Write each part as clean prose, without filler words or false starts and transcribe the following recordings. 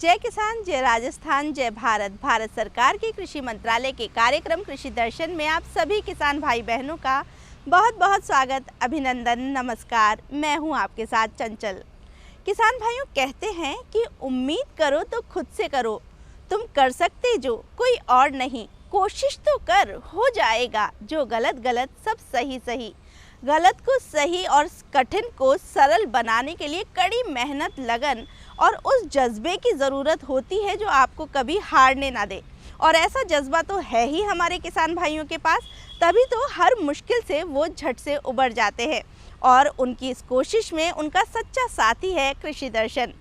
जय किसान, जय राजस्थान, जय भारत। भारत सरकार के कृषि मंत्रालय के कार्यक्रम कृषि दर्शन में आप सभी किसान भाई बहनों का बहुत बहुत स्वागत, अभिनंदन, नमस्कार। मैं हूं आपके साथ चंचल। किसान भाइयों, कहते हैं कि उम्मीद करो तो खुद से करो, तुम कर सकते जो कोई और नहीं, कोशिश तो कर, हो जाएगा। जो गलत गलत, सब सही सही। गलत को सही और कठिन को सरल बनाने के लिए कड़ी मेहनत, लगन और उस जज्बे की ज़रूरत होती है जो आपको कभी हारने ना दे। और ऐसा जज्बा तो है ही हमारे किसान भाइयों के पास, तभी तो हर मुश्किल से वो झट से उबर जाते हैं। और उनकी इस कोशिश में उनका सच्चा साथी है कृषि दर्शन।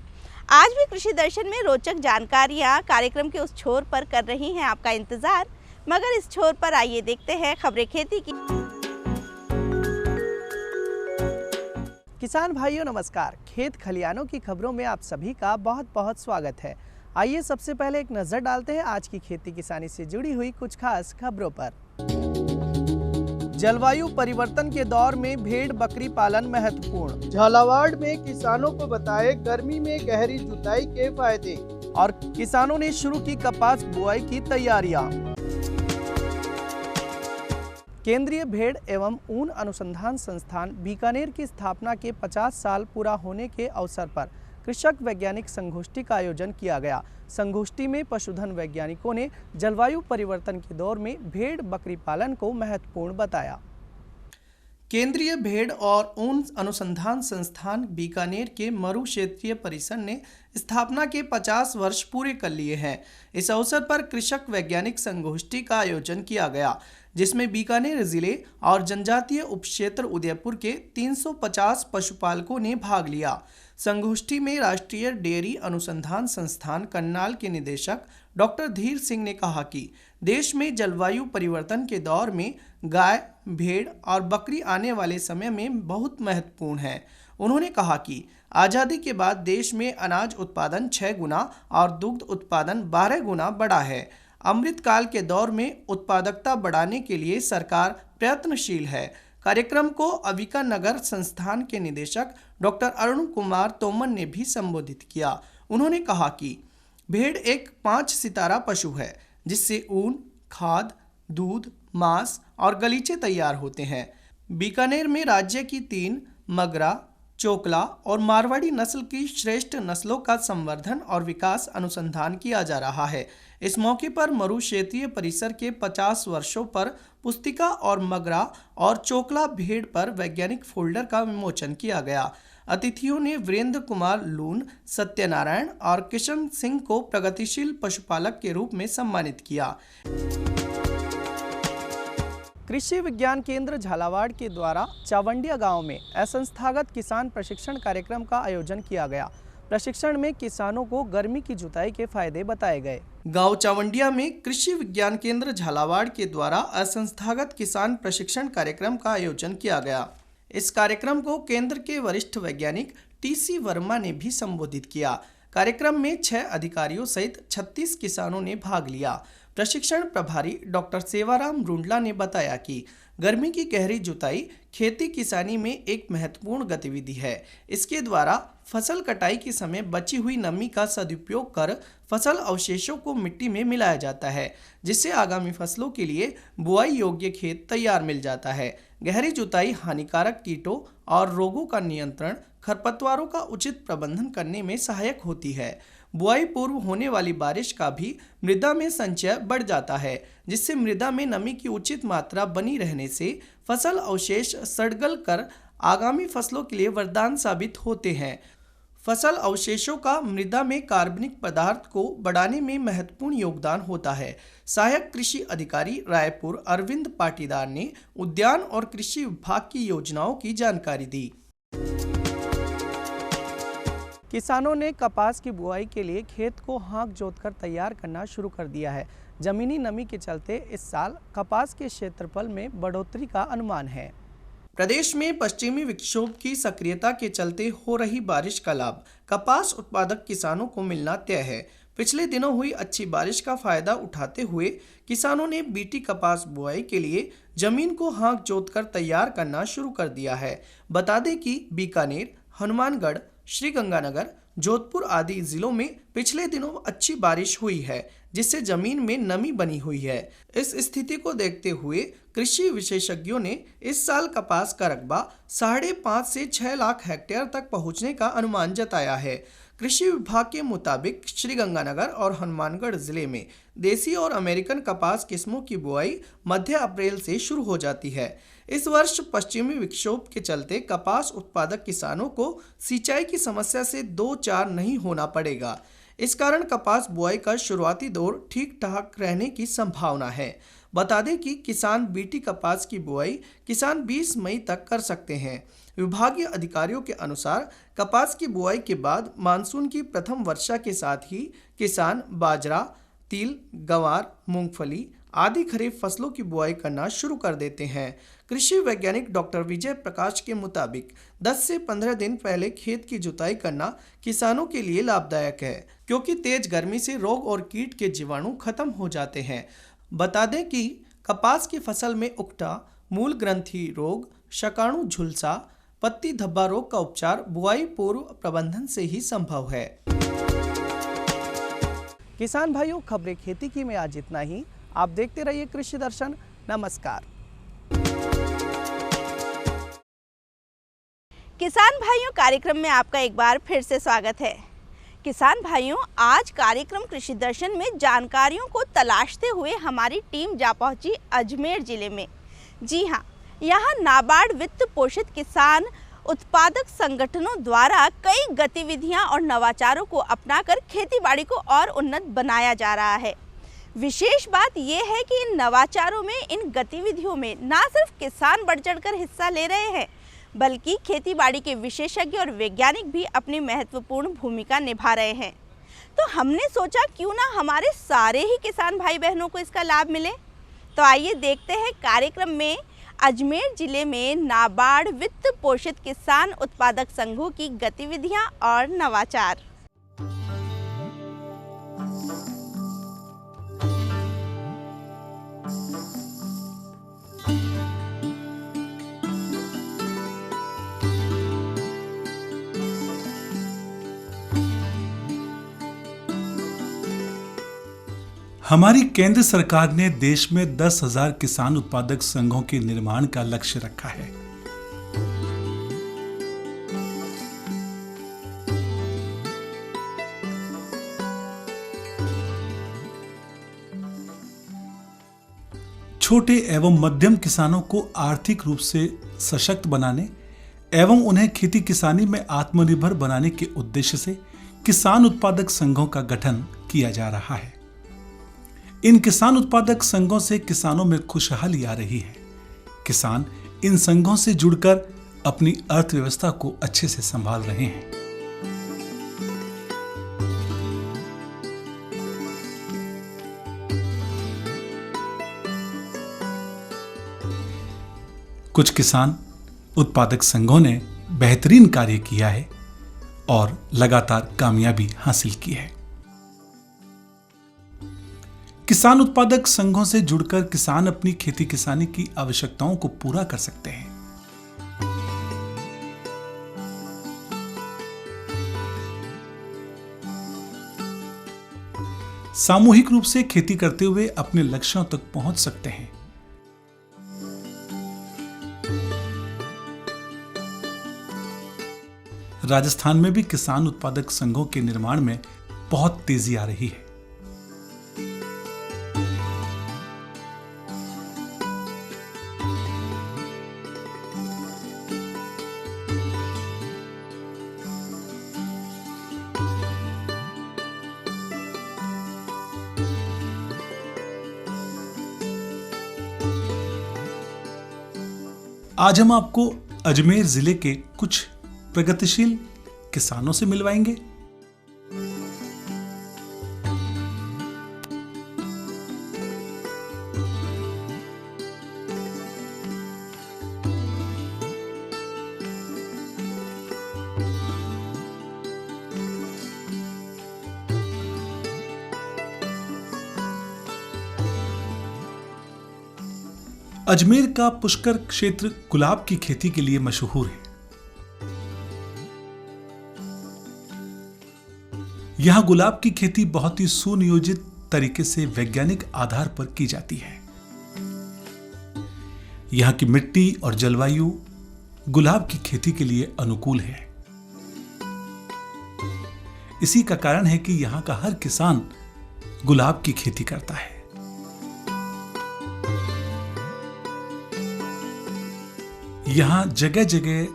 आज भी कृषि दर्शन में रोचक जानकारियाँ कार्यक्रम के उस छोर पर कर रही हैं आपका इंतज़ार। मगर इस छोर पर आइए देखते हैं खबरें खेती की। किसान भाइयों नमस्कार। खेत खलियानों की खबरों में आप सभी का बहुत बहुत स्वागत है। आइए सबसे पहले एक नज़र डालते हैं आज की खेती किसानी से जुड़ी हुई कुछ खास खबरों पर। जलवायु परिवर्तन के दौर में भेड़ बकरी पालन महत्वपूर्ण। झालावाड़ में किसानों को बताए गर्मी में गहरी जुताई के फायदे। और किसानों ने शुरू की कपास बुआई की तैयारियां। केंद्रीय भेड़ एवं ऊन अनुसंधान संस्थान बीकानेर की स्थापना के 50 साल पूरा होने के अवसर पर कृषक वैज्ञानिक संगोष्ठी का आयोजन किया गया। संगोष्ठी में पशुधन वैज्ञानिकों ने जलवायु परिवर्तन के दौर में भेड़ बकरी पालन को महत्वपूर्ण बताया। केंद्रीय भेड़ और ऊन अनुसंधान संस्थान बीकानेर के मरु क्षेत्रीय परिसर ने स्थापना के 50 वर्ष पूरे कर लिए हैं। इस अवसर पर कृषक वैज्ञानिक संगोष्ठी का आयोजन किया गया, जिसमें बीकानेर जिले और जनजातीय उपक्षेत्र उदयपुर के 350 पशुपालकों ने भाग लिया। संगोष्ठी में राष्ट्रीय डेयरी अनुसंधान संस्थान करनाल के निदेशक डॉक्टर धीर सिंह ने कहा कि देश में जलवायु परिवर्तन के दौर में गाय, भेड़ और बकरी आने वाले समय में बहुत महत्वपूर्ण है। उन्होंने कहा कि आज़ादी के बाद देश में अनाज उत्पादन 6 गुना और दुग्ध उत्पादन 12 गुना बढ़ा है। अमृतकाल के दौर में उत्पादकता बढ़ाने के लिए सरकार प्रयत्नशील है। कार्यक्रम को अविका नगर संस्थान के निदेशक डॉक्टर अरुण कुमार तोमर ने भी संबोधित किया। उन्होंने कहा कि भेड़ एक 5 सितारा पशु है, जिससे ऊन, खाद, दूध, मांस और गलीचे तैयार होते हैं। बीकानेर में राज्य की 3 मगरा, चोकला और मारवाड़ी नस्ल की श्रेष्ठ नस्लों का संवर्धन और विकास अनुसंधान किया जा रहा है। इस मौके पर मरु क्षेत्रीय परिसर के 50 वर्षों पर पुस्तिका और मगरा और चोकला भेड़ पर वैज्ञानिक फोल्डर का विमोचन किया गया। अतिथियों ने वीरेंद्र कुमार लून, सत्यनारायण और किशन सिंह को प्रगतिशील पशुपालक के रूप में सम्मानित किया। कृषि विज्ञान केंद्र झालावाड़ के द्वारा चावंडिया गांव में असंस्थागत किसान प्रशिक्षण कार्यक्रम का आयोजन किया गया। प्रशिक्षण में किसानों को गर्मी की जुताई के फायदे बताए गए। गांव चावंडिया में कृषि विज्ञान केंद्र झालावाड़ के द्वारा असंस्थागत किसान प्रशिक्षण कार्यक्रम का आयोजन किया गया। इस कार्यक्रम को केंद्र के वरिष्ठ वैज्ञानिक टीसी वर्मा ने भी संबोधित किया। कार्यक्रम में 6 अधिकारियों सहित 36 किसानों ने भाग लिया। प्रशिक्षण प्रभारी डॉक्टर सेवाराम रुंडला ने बताया कि गर्मी की गहरी जुताई खेती किसानी में एक महत्वपूर्ण गतिविधि है। इसके द्वारा फसल कटाई के समय बची हुई नमी का सदुपयोग कर फसल अवशेषों को मिट्टी में मिलाया जाता है, जिससे आगामी फसलों के लिए बुआई योग्य खेत तैयार मिल जाता है। गहरी जुताई हानिकारक कीटों और रोगों का नियंत्रण, खरपतवारों का उचित प्रबंधन करने में सहायक होती है। बुआई पूर्व होने वाली बारिश का भी मृदा में संचय बढ़ जाता है, जिससे मृदा में नमी की उचित मात्रा बनी रहने से फसल अवशेष सड़गल कर आगामी फसलों के लिए वरदान साबित होते हैं। फसल अवशेषों का मृदा में कार्बनिक पदार्थ को बढ़ाने में महत्वपूर्ण योगदान होता है। सहायक कृषि अधिकारी रायपुर अरविंद पाटीदार ने उद्यान और कृषि विभाग की योजनाओं की जानकारी दी। किसानों ने कपास की बुआई के लिए खेत को हाँक जोतकर तैयार करना शुरू कर दिया है। जमीनी नमी के चलते इस साल कपास के क्षेत्रफल में बढ़ोतरी का अनुमान है। प्रदेश में पश्चिमी विक्षोभ की सक्रियता के चलते हो रही बारिश का लाभ कपास उत्पादक किसानों को मिलना तय है। पिछले दिनों हुई अच्छी बारिश का फायदा उठाते हुए किसानों ने बीटी कपास बुआई के लिए जमीन को हाँक जोतकर तैयार करना शुरू कर दिया है। बता दें कि बीकानेर, हनुमानगढ़, श्रीगंगानगर, जोधपुर आदि जिलों में पिछले दिनों अच्छी बारिश हुई है, जिससे जमीन में नमी बनी हुई है। इस स्थिति को देखते हुए कृषि विशेषज्ञों ने इस साल कपास का रकबा 5.5 से 6 लाख हेक्टेयर तक पहुंचने का अनुमान जताया है। कृषि विभाग के मुताबिक श्रीगंगानगर और हनुमानगढ़ जिले में देसी और अमेरिकन कपास किस्मों की बुआई मध्य अप्रैल से शुरू हो जाती है। इस वर्ष पश्चिमी विक्षोभ के चलते कपास उत्पादक किसानों को सिंचाई की समस्या से 2-4 नहीं होना पड़ेगा। इस कारण कपास बुआई का शुरुआती दौर ठीक ठाक रहने की संभावना है। बता दें कि किसान बीटी कपास की बुआई किसान 20 मई तक कर सकते हैं। विभागीय अधिकारियों के अनुसार कपास की बुआई के बाद मानसून की प्रथम वर्षा के साथ ही किसान बाजरा, तिल, गंवार, मूंगफली आदि खरीफ फसलों की बुआई करना शुरू कर देते हैं। कृषि वैज्ञानिक डॉक्टर विजय प्रकाश के मुताबिक 10 से 15 दिन पहले खेत की जुताई करना किसानों के लिए लाभदायक है, क्योंकि तेज गर्मी से रोग और कीट के जीवाणु खत्म हो जाते हैं। बता दें कि कपास की फसल में उकटा, मूल ग्रंथि रोग, शकाणु झुलसा, पत्ती धब्बा रोग का उपचार बुआई पूर्व प्रबंधन से ही संभव है। किसान भाइयों, खबरें खेती की में आज इतना ही। आप देखते रहिए कृषि दर्शन। नमस्कार। किसान भाइयों, कार्यक्रम में आपका एक बार फिर से स्वागत है। किसान भाइयों, आज कार्यक्रम कृषि दर्शन में जानकारियों को तलाशते हुए हमारी टीम जा पहुंची अजमेर जिले में। जी हां, यहाँ नाबार्ड वित्त पोषित किसान उत्पादक संगठनों द्वारा कई गतिविधियां और नवाचारों को अपनाकर खेतीबाड़ी को और उन्नत बनाया जा रहा है। विशेष बात यह है कि इन नवाचारों में, इन गतिविधियों में ना सिर्फ किसान बढ़ चढ़कर हिस्सा ले रहे हैं, बल्कि खेतीबाड़ी के विशेषज्ञ और वैज्ञानिक भी अपनी महत्वपूर्ण भूमिका निभा रहे हैं। तो हमने सोचा क्यों ना हमारे सारे ही किसान भाई बहनों को इसका लाभ मिले। तो आइए देखते हैं कार्यक्रम में अजमेर जिले में नाबार्ड वित्त पोषित किसान उत्पादक संघों की गतिविधियां और नवाचार। हमारी केंद्र सरकार ने देश में 10,000 किसान उत्पादक संघों के निर्माण का लक्ष्य रखा है। छोटे एवं मध्यम किसानों को आर्थिक रूप से सशक्त बनाने एवं उन्हें खेती किसानी में आत्मनिर्भर बनाने के उद्देश्य से किसान उत्पादक संघों का गठन किया जा रहा है। इन किसान उत्पादक संघों से किसानों में खुशहाली आ रही है। किसान इन संघों से जुड़कर अपनी अर्थव्यवस्था को अच्छे से संभाल रहे हैं। कुछ किसान उत्पादक संघों ने बेहतरीन कार्य किया है और लगातार कामयाबी हासिल की है। किसान उत्पादक संघों से जुड़कर किसान अपनी खेती किसानी की आवश्यकताओं को पूरा कर सकते हैं। सामूहिक रूप से खेती करते हुए अपने लक्ष्यों तक पहुंच सकते हैं। राजस्थान में भी किसान उत्पादक संघों के निर्माण में बहुत तेजी आ रही है। आज हम आपको अजमेर जिले के कुछ प्रगतिशील किसानों से मिलवाएंगे। अजमेर का पुष्कर क्षेत्र गुलाब की खेती के लिए मशहूर है। यहाँ गुलाब की खेती बहुत ही सुनियोजित तरीके से वैज्ञानिक आधार पर की जाती है। यहाँ की मिट्टी और जलवायु गुलाब की खेती के लिए अनुकूल है। इसी का कारण है कि यहाँ का हर किसान गुलाब की खेती करता है। यहाँ जगह जगह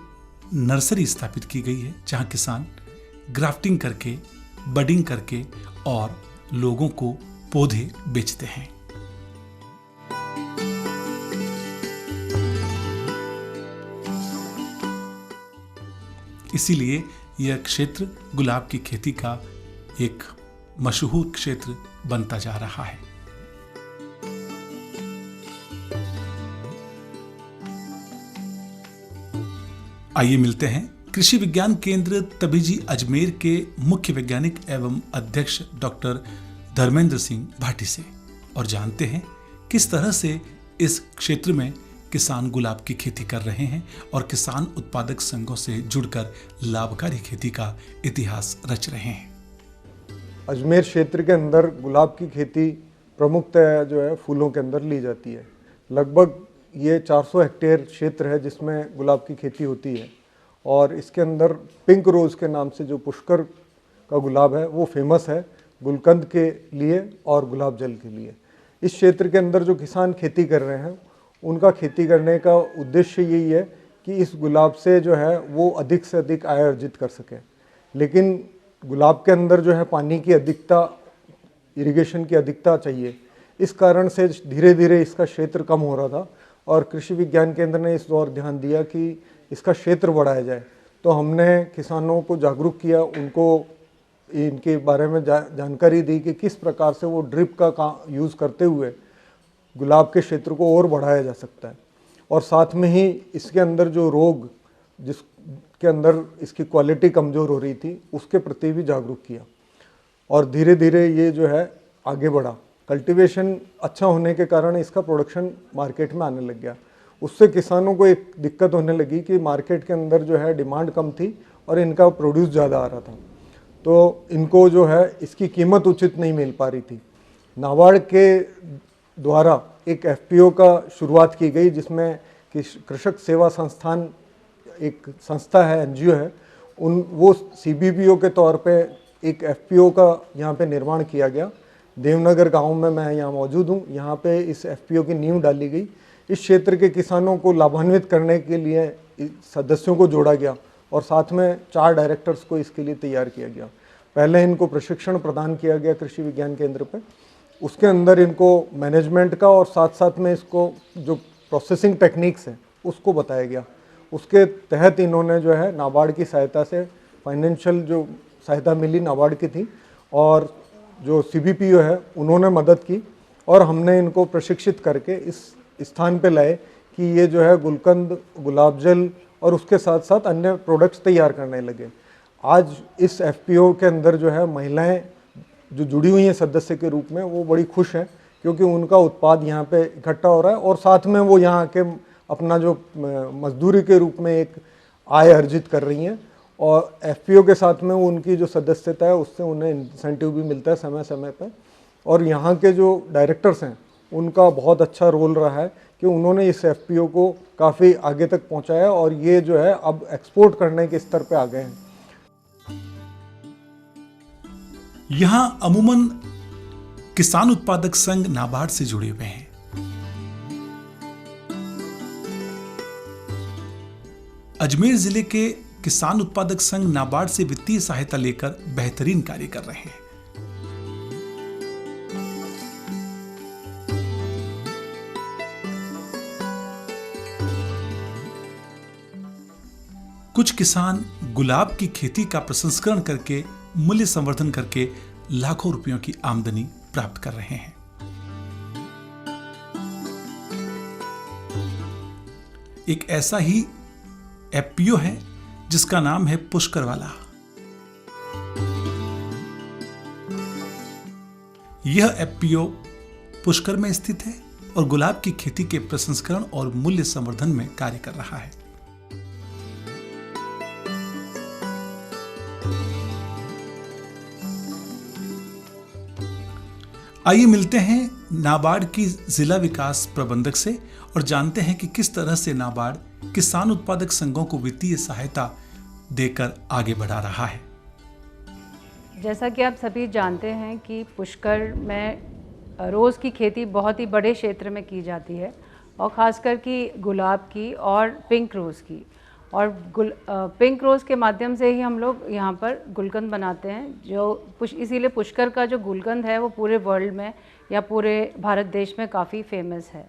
नर्सरी स्थापित की गई है, जहाँ किसान ग्राफ्टिंग करके, बडिंग करके और लोगों को पौधे बेचते हैं। इसीलिए यह क्षेत्र गुलाब की खेती का एक मशहूर क्षेत्र बनता जा रहा है। आइए मिलते हैं कृषि विज्ञान केंद्र तबीजी अजमेर के मुख्य वैज्ञानिक एवं अध्यक्ष डॉक्टर धर्मेंद्र सिंह भाटी से और जानते हैं किस तरह से इस क्षेत्र में किसान गुलाब की खेती कर रहे हैं और किसान उत्पादक संघों से जुड़कर लाभकारी खेती का इतिहास रच रहे हैं। अजमेर क्षेत्र के अंदर गुलाब की खेती प्रमुखतः जो है फूलों के अंदर ली जाती है। लगभग ये 400 हेक्टेयर क्षेत्र है जिसमें गुलाब की खेती होती है और इसके अंदर पिंक रोज़ के नाम से जो पुष्कर का गुलाब है वो फेमस है गुलकंद के लिए और गुलाब जल के लिए। इस क्षेत्र के अंदर जो किसान खेती कर रहे हैं उनका खेती करने का उद्देश्य यही है कि इस गुलाब से जो है वो अधिक से अधिक आय अर्जित कर सकें। लेकिन गुलाब के अंदर जो है पानी की अधिकता, इरिगेशन की अधिकता चाहिए। इस कारण से धीरे धीरे इसका क्षेत्र कम हो रहा था और कृषि विज्ञान केंद्र ने इस ओर ध्यान दिया कि इसका क्षेत्र बढ़ाया जाए। तो हमने किसानों को जागरूक किया, उनको इनके बारे में जानकारी दी कि किस प्रकार से वो ड्रिप का यूज़ करते हुए गुलाब के क्षेत्र को और बढ़ाया जा सकता है। और साथ में ही इसके अंदर जो रोग जिसके अंदर इसकी क्वालिटी कमज़ोर हो रही थी उसके प्रति भी जागरूक किया और धीरे धीरे ये जो है आगे बढ़ा। कल्टीवेशन अच्छा होने के कारण इसका प्रोडक्शन मार्केट में आने लग गया। उससे किसानों को एक दिक्कत होने लगी कि मार्केट के अंदर जो है डिमांड कम थी और इनका प्रोड्यूस ज़्यादा आ रहा था, तो इनको जो है इसकी कीमत उचित नहीं मिल पा रही थी। नाबार्ड के द्वारा एक एफपीओ का शुरुआत की गई जिसमें कि कृषक सेवा संस्थान एक संस्था है, एनजीओ है, वो सीबीपीओ के तौर पे एक एफपीओ का यहाँ पे निर्माण किया गया। देवनगर गांव में मैं यहाँ मौजूद हूँ। यहाँ पे इस एफपीओ की नींव डाली गई। इस क्षेत्र के किसानों को लाभान्वित करने के लिए सदस्यों को जोड़ा गया और साथ में 4 डायरेक्टर्स को इसके लिए तैयार किया गया। पहले इनको प्रशिक्षण प्रदान किया गया कृषि विज्ञान केंद्र पे, उसके अंदर इनको मैनेजमेंट का और साथ साथ में इसको जो प्रोसेसिंग टेक्निक्स हैं उसको बताया गया। उसके तहत इन्होंने जो है नाबार्ड की सहायता से फाइनेंशियल जो सहायता मिली नाबार्ड की थी और जो सीबीपीओ है उन्होंने मदद की और हमने इनको प्रशिक्षित करके इस स्थान पे लाए कि ये जो है गुलकंद, गुलाब जल और उसके साथ साथ अन्य प्रोडक्ट्स तैयार करने लगे। आज इस एफपीओ के अंदर जो है महिलाएं जो जुड़ी हुई हैं सदस्य के रूप में, वो बड़ी खुश हैं क्योंकि उनका उत्पाद यहाँ पे इकट्ठा हो रहा है और साथ में वो यहाँ के अपना जो मजदूरी के रूप में एक आय अर्जित कर रही हैं और एफपीओ के साथ में उनकी जो सदस्यता है उससे उन्हें इंसेंटिव भी मिलता है समय समय पर। और यहाँ के जो डायरेक्टर्स हैं उनका बहुत अच्छा रोल रहा है कि उन्होंने इस एफपीओ को काफ़ी आगे तक पहुँचाया और ये जो है अब एक्सपोर्ट करने के स्तर पे आ गए हैं। यहाँ अमूमन किसान उत्पादक संघ नाबार्ड से जुड़े हुए हैं। अजमेर जिले के किसान उत्पादक संघ नाबार्ड से वित्तीय सहायता लेकर बेहतरीन कार्य कर रहे हैं। कुछ किसान गुलाब की खेती का प्रसंस्करण करके मूल्य संवर्धन करके लाखों रुपयों की आमदनी प्राप्त कर रहे हैं। एक ऐसा ही एफपीओ है जिसका नाम है पुष्कर वाला। यह एफपीओ पुष्कर में स्थित है और गुलाब की खेती के प्रसंस्करण और मूल्य संवर्धन में कार्य कर रहा है। आइए मिलते हैं नाबार्ड की जिला विकास प्रबंधक से और जानते हैं कि किस तरह से नाबार्ड किसान उत्पादक संघों को वित्तीय सहायता देकर आगे बढ़ा रहा है। जैसा कि आप सभी जानते हैं कि पुष्कर में रोज़ की खेती बहुत ही बड़े क्षेत्र में की जाती है और ख़ासकर कि गुलाब की और पिंक रोज़ की। और पिंक रोज़ के माध्यम से ही हम लोग यहाँ पर गुलकंद बनाते हैं, जो इसीलिए पुष्कर का जो गुलकंद है वो पूरे वर्ल्ड में या पूरे भारत देश में काफ़ी फेमस है।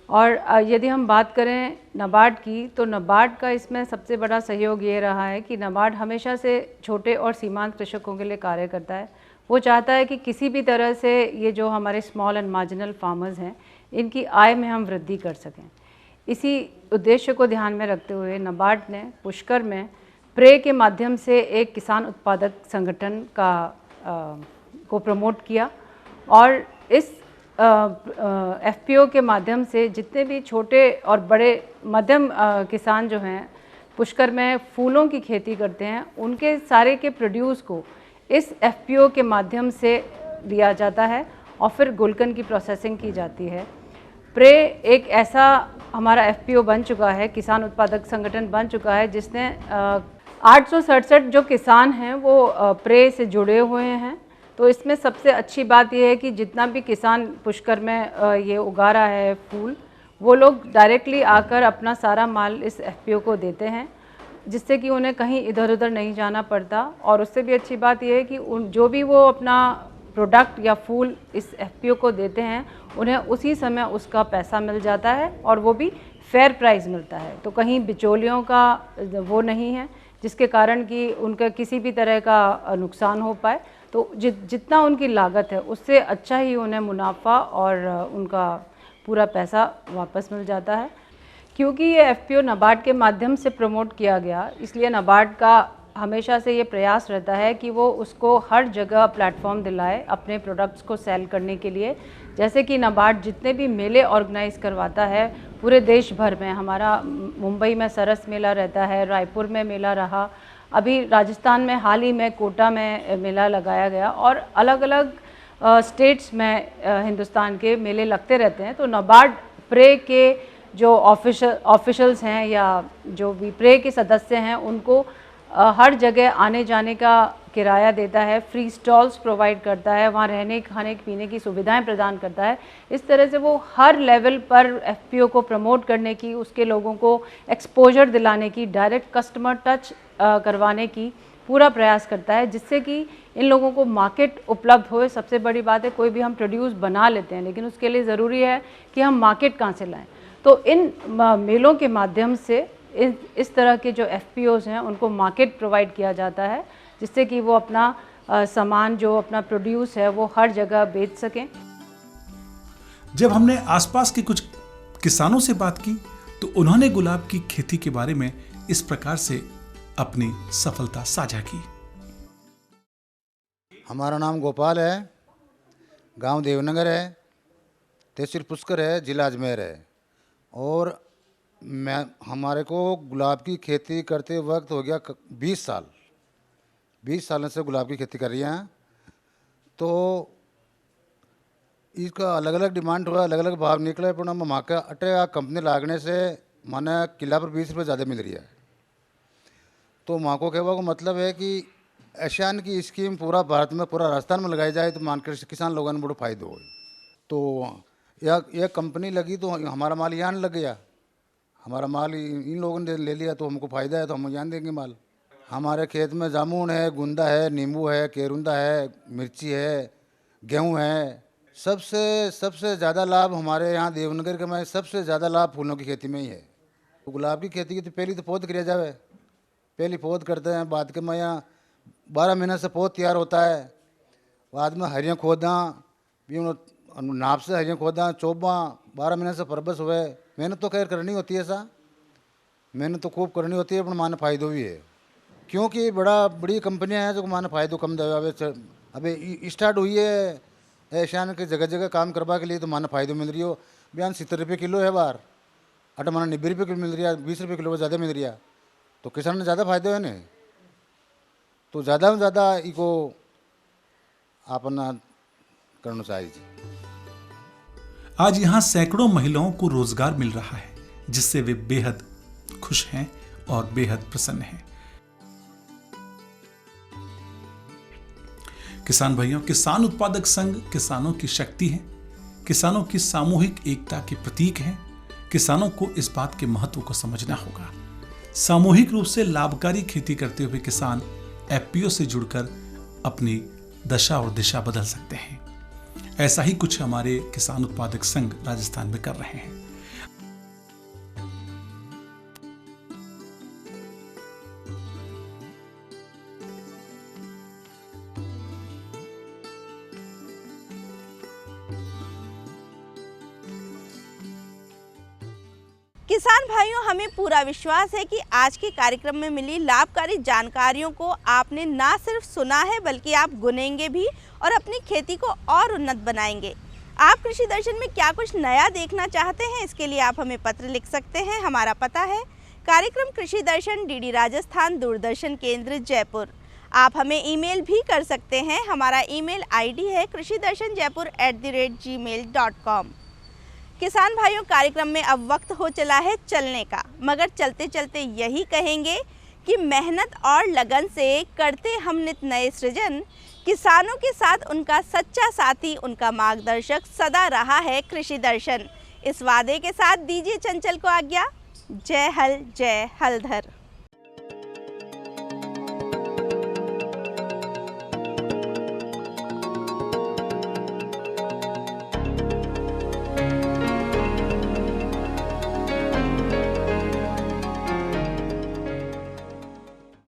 और यदि हम बात करें नाबार्ड की, तो नाबार्ड का इसमें सबसे बड़ा सहयोग ये रहा है कि नाबार्ड हमेशा से छोटे और सीमांत कृषकों के लिए कार्य करता है। वो चाहता है कि किसी भी तरह से ये जो हमारे स्मॉल एंड मार्जिनल फार्मर्स हैं, इनकी आय में हम वृद्धि कर सकें। इसी उद्देश्य को ध्यान में रखते हुए नाबार्ड ने पुष्कर में प्रे के माध्यम से एक किसान उत्पादक संगठन को प्रमोट किया और इस एफपीओ के माध्यम से जितने भी छोटे और बड़े मध्यम किसान जो हैं पुष्कर में फूलों की खेती करते हैं, उनके सारे के प्रोड्यूस को इस एफपीओ के माध्यम से लिया जाता है और फिर गुलकंद की प्रोसेसिंग की जाती है। प्रे एक ऐसा हमारा एफपीओ बन चुका है, किसान उत्पादक संगठन बन चुका है, जिसने 867 जो किसान हैं वो प्रे से जुड़े हुए हैं। तो इसमें सबसे अच्छी बात यह है कि जितना भी किसान पुष्कर में ये उगा रहा है फूल, वो लोग डायरेक्टली आकर अपना सारा माल इस एफपीओ को देते हैं, जिससे कि उन्हें कहीं इधर उधर नहीं जाना पड़ता। और उससे भी अच्छी बात यह है कि जो भी वो अपना प्रोडक्ट या फूल इस एफपीओ को देते हैं, उन्हें उसी समय उसका पैसा मिल जाता है और वो भी फेयर प्राइस मिलता है। तो कहीं बिचौलियों का वो नहीं है जिसके कारण कि उनका किसी भी तरह का नुकसान हो पाए। तो जितना उनकी लागत है उससे अच्छा ही उन्हें मुनाफा और उनका पूरा पैसा वापस मिल जाता है। क्योंकि ये एफपीओ नाबार्ड के माध्यम से प्रमोट किया गया, इसलिए नाबार्ड का हमेशा से ये प्रयास रहता है कि वो उसको हर जगह प्लेटफॉर्म दिलाए अपने प्रोडक्ट्स को सेल करने के लिए। जैसे कि नाबार्ड जितने भी मेले ऑर्गेनाइज करवाता है पूरे देश भर में, हमारा मुंबई में सरस मेला रहता है, रायपुर में मेला रहा, अभी राजस्थान में हाल ही में कोटा में मेला लगाया गया और अलग अलग स्टेट्स में हिंदुस्तान के मेले लगते रहते हैं। तो नाबार्ड प्रे के जो ऑफिशल्स हैं या जो भी प्रे के सदस्य हैं, उनको हर जगह आने जाने का किराया देता है, फ्री स्टॉल्स प्रोवाइड करता है, वहाँ रहने खाने पीने की सुविधाएं प्रदान करता है। इस तरह से वो हर लेवल पर एफपीओ को प्रमोट करने की, उसके लोगों को एक्सपोजर दिलाने की, डायरेक्ट कस्टमर टच करवाने की पूरा प्रयास करता है, जिससे कि इन लोगों को मार्केट उपलब्ध हो। सबसे बड़ी बात है, कोई भी हम प्रोड्यूस बना लेते हैं, लेकिन उसके लिए ज़रूरी है कि हम मार्केट कहाँ से लाएँ। तो इन मेलों के माध्यम से इस तरह के जो एफपीओज़ हैं उनको मार्केट प्रोवाइड किया जाता है, जिससे कि वो अपना सामान जो अपना प्रोड्यूस है वो हर जगह बेच सकें। जब हमने आसपास के कुछ किसानों से बात की तो उन्होंने गुलाब की खेती के बारे में इस प्रकार से अपनी सफलता साझा की। हमारा नाम गोपाल है, गांव देवनगर है, तहसील पुष्कर है, जिला अजमेर है। और हमारे को गुलाब की खेती करते वक्त हो गया 20 साल। 20 सालों से गुलाब की खेती कर रही हैं। तो इसका अलग अलग डिमांड हुआ, अलग अलग भाव निकले, पर वहाँ का अटे कंपनी लागने से माने किला पर 20 रुपये ज़्यादा मिल रही है। तो वहाँ को कहवा को मतलब है कि एशियान की स्कीम पूरा भारत में, पूरा राजस्थान में लगाई जाए तो मान कर किसान लोगों ने बड़ा फायदा हो। तो यह कंपनी लगी तो हमारा माल यहाँ लग गया, हमारा माल इन लोगों ने ले लिया, तो हमको फ़ायदा है तो हम यहाँ देंगे माल। हमारे खेत में जामुन है, गुंदा है, नींबू है, केरुंदा है, मिर्ची है, गेहूँ है। सबसे ज़्यादा लाभ हमारे यहाँ देवनगर के में सबसे ज़्यादा लाभ फूलों की खेती में ही है। तो गुलाब की खेती की तो पहली तो पौध किया जावे, पहली पौध करते हैं, बाद के में यहाँ 12 महीने से पौध तैयार होता है। बाद में हरियाँ खोदा, नाप से हरियाँ खोदा, चोबा, 12 महीने से परबस हुए। मेहनत तो खैर करनी होती है, सा मेहनत तो खूब करनी होती है, पर माने फ़ायदो भी है, क्योंकि बड़ी कंपनियां हैं जो माने फ़ायदो कम दे। अभी स्टार्ट हुई है एशियान के जगह जगह काम करवा के लिए, तो माने फ़ायदो मिल रही हो। बयान 70 रुपये किलो है बार, अटा माना 90 रुपये किलो मिल रही है, 20 रुपये किलो ज़्यादा मिल रही है। तो किसान ने ज़्यादा फायदे है ना, तो ज़्यादा में ज़्यादा इको अपना करना चाहिए। आज यहाँ सैकड़ों महिलाओं को रोजगार मिल रहा है, जिससे वे बेहद खुश हैं और बेहद प्रसन्न हैं। किसान भाइयों, किसान उत्पादक संघ किसानों की शक्ति है, किसानों की सामूहिक एकता के प्रतीक है। किसानों को इस बात के महत्व को समझना होगा। सामूहिक रूप से लाभकारी खेती करते हुए किसान एफपीओ से जुड़कर अपनी दशा और दिशा बदल सकते हैं। ऐसा ही कुछ हमारे किसान उत्पादक संघ राजस्थान में कर रहे हैं। किसान भाइयों, हमें पूरा विश्वास है कि आज के कार्यक्रम में मिली लाभकारी जानकारियों को आपने ना सिर्फ सुना है बल्कि आप गुनेंगे भी और अपनी खेती को और उन्नत बनाएंगे। आप कृषि दर्शन में क्या कुछ नया देखना चाहते हैं, इसके लिए आप हमें पत्र लिख सकते हैं। हमारा पता है कार्यक्रम कृषि दर्शन, डीडी राजस्थान, दूरदर्शन केंद्र, जयपुर। आप हमें ईमेल भी कर सकते हैं। हमारा ईमेल आईडी है krishidarshanjaipur@gmail.com। किसान भाइयों, कार्यक्रम में अब वक्त हो चला है चलने का, मगर चलते चलते यही कहेंगे कि मेहनत और लगन से करते हम नित नए सृजन। किसानों के साथ उनका सच्चा साथी, उनका मार्गदर्शक सदा रहा है कृषि दर्शन। इस वादे के साथ दीजिए चंचल को आज्ञा। जय हल, जय हलधर।